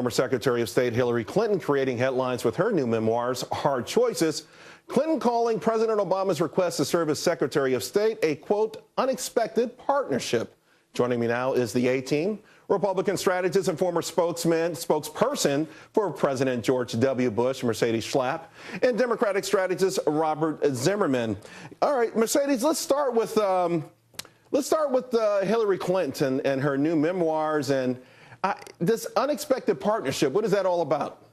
Former Secretary of State Hillary Clinton creating headlines with her new memoirs, Hard Choices. Clinton calling President Obama's request to serve as Secretary of State a, quote, unexpected partnership. Joining me now is the A-Team, Republican strategist and former spokesperson for President George W. Bush, Mercedes Schlapp, and Democratic strategist Robert Zimmerman. All right, Mercedes, let's start with Hillary Clinton and her new memoirs and this unexpected partnership. What is that all about?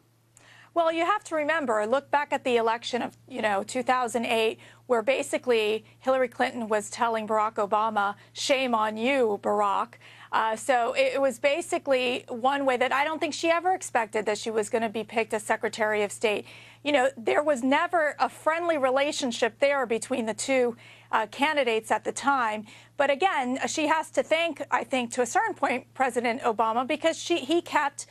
Well, you have to remember, look back at the election of, 2008, where basically Hillary Clinton was telling Barack Obama, shame on you, Barack. So it was basically one way that I don't think she ever expected that she was going to be picked as Secretary of State. There was never a friendly relationship there between the two candidates at the time. But again, she has to thank, I think, to a certain point, President Obama, because he kept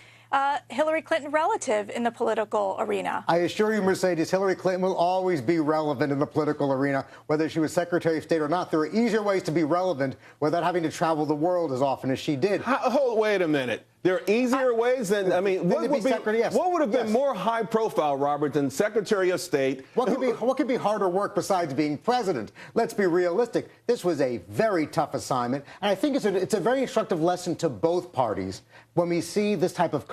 Hillary Clinton relative in the political arena. I assure you, Mercedes, Hillary Clinton will always be relevant in the political arena, whether she was Secretary of State or not. There are easier ways to be relevant without having to travel the world as often as she did. Wait a minute. There are easier ways than, what would have been more high profile, Robert, than Secretary of State? What could be harder work besides being president? Let's be realistic. This was a very tough assignment, and I think it's a very instructive lesson to both parties when we see this type of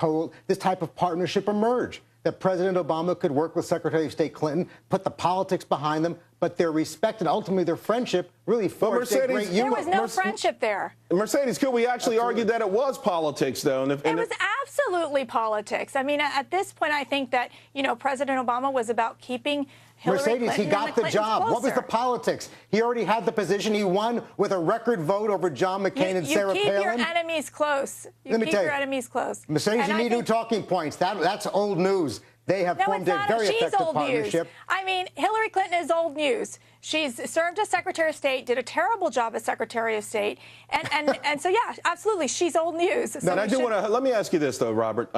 partnership emerge. That President Obama could work with Secretary of State Clinton, put the politics behind them, but their respect and ultimately their friendship really forged a great union. There was no friendship there. Mercedes, could we actually argue that it was politics, though? It was absolutely politics. I mean, at this point, I think that, President Obama was about keeping Hillary Mercedes, Clinton he got the job. Closer. What was the politics? He already had the position. He won with a record vote over John McCain and Sarah Palin. You keep your enemies close. You keep your enemies close. Mercedes, you need new talking points. That's old news. They have formed a very effective partnership. I mean, Hillary Clinton is old news. She's served as Secretary of State, did a terrible job as Secretary of State, and so yeah, absolutely, she's old news. So now, I do want to let me ask you this though, Robert.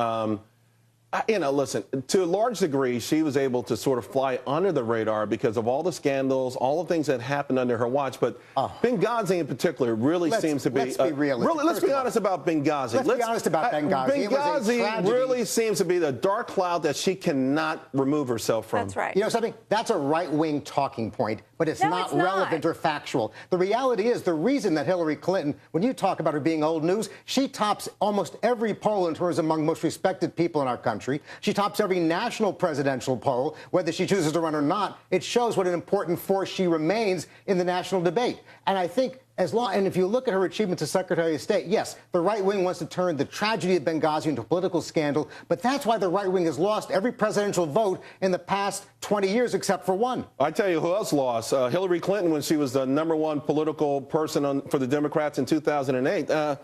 Listen, to a large degree, she was able to sort of fly under the radar because of all the scandals, all the things that happened under her watch. But Benghazi in particular really seems to be... Let's be realistic. Let's be honest about Benghazi. Let's be honest about Benghazi. Benghazi really seems to be the dark cloud that she cannot remove herself from. That's right. You know something? That's a right-wing talking point, but it's not relevant or factual. The reality is the reason that Hillary Clinton, when you talk about her being old news, she tops almost every poll in terms of among most respected people in our country. She tops every national presidential poll, whether she chooses to run or not. It shows what an important force she remains in the national debate. And I think and if you look at her achievements as Secretary of State, yes, the right wing wants to turn the tragedy of Benghazi into a political scandal, but that's why the right wing has lost every presidential vote in the past 20 years except for one. I tell you who else lost. Hillary Clinton, when she was the #1 political person for the Democrats in 2008.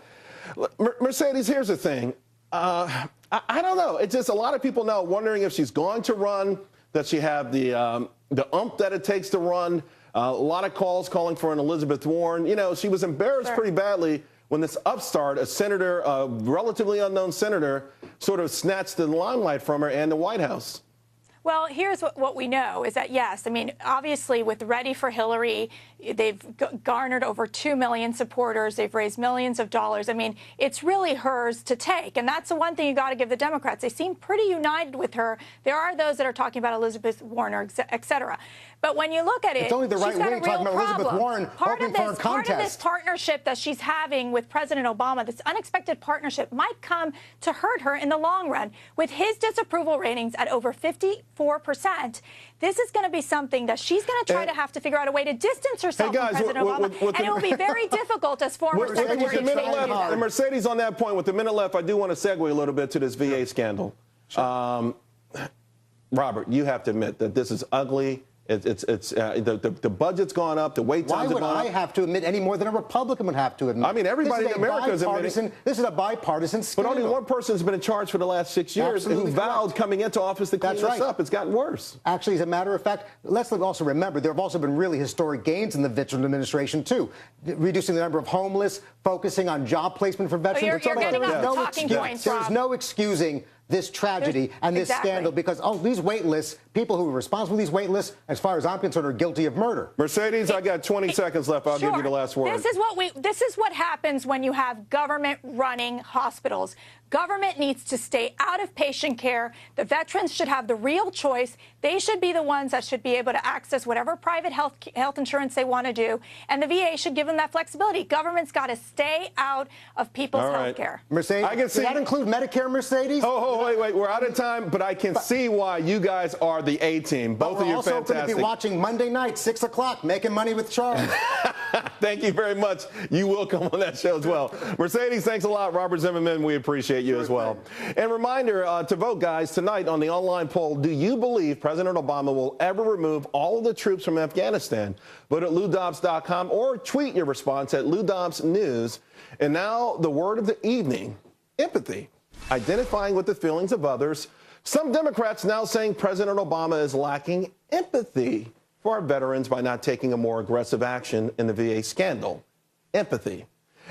Mercedes, here's the thing. I don't know. It's just a lot of people now wondering if she's going to run, that she have the oomph that it takes to run. A lot of calls calling for an Elizabeth Warren. She was embarrassed pretty badly when this upstart, a senator, a relatively unknown senator, sort of snatched the limelight from her and the White House. Well, here's what we know is that, yes, I mean, obviously with Ready for Hillary, they've garnered over 2 million supporters. They've raised millions of dollars. I mean, it's really hers to take. And that's the one thing you got to give the Democrats. They seem pretty united with her. There are those that are talking about Elizabeth Warren, et cetera. But when you look at it, it's only the right wing talking about Elizabeth Warren hoping for a contest. Part of this partnership that she's having with President Obama, this unexpected partnership, might come to hurt her in the long run. With his disapproval ratings at over 54%, this is going to be something that she's going to try to have to figure out a way to distance herself from President Obama. And it will be very difficult as former Secretary of State. And Mercedes, on that point, with the minute left, I do want to segue a little bit to this VA scandal. Sure. Robert, you have to admit that this is ugly. The budget's gone up. The wait times have gone up. Why would I have to admit any more than a Republican would have to admit? I mean, everybody in America is admitting. This is a bipartisan scandal. But only one person has been in charge for the last 6 years who vowed coming into office to clean this up. It's gotten worse. Actually, as a matter of fact, let's also remember there have also been really historic gains in the veteran administration, too. Reducing the number of homeless, focusing on job placement for veterans. You're getting off talking points, Rob. There's no excusing this tragedy and this scandal because these wait lists, people who are responsible for these wait lists, as far as I'm concerned, are guilty of murder. Mercedes, I got 20 seconds left. I'll give you the last word. This is what happens when you have government running hospitals. Government needs to stay out of patient care. The veterans should have the real choice. They should be the ones that should be able to access whatever private health insurance they want to do. And the VA should give them that flexibility. Government's got to stay out of people's health care. Mercedes, does that include Medicare, Mercedes? Wait. We're out of time, but I can see why you guys are the A-team. Both of you are fantastic. We're also going to be watching Monday night, 6 o'clock, Making Money with Charles. Thank you very much. You will come on that show as well. Mercedes, thanks a lot. Robert Zimmerman, we appreciate you as well. And reminder to vote, guys, tonight on the online poll, do you believe President Obama will ever remove all of the troops from Afghanistan? Vote at LouDobbs.com or tweet your response at LouDobbsNews. And now the word of the evening, empathy, identifying with the feelings of others. Some Democrats now saying President Obama is lacking empathy for our veterans by not taking a more aggressive action in the VA scandal. Empathy.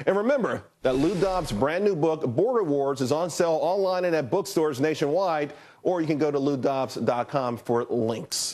And remember that Lou Dobbs' brand new book, Border Wars, is on sale online and at bookstores nationwide, or you can go to LouDobbs.com for links.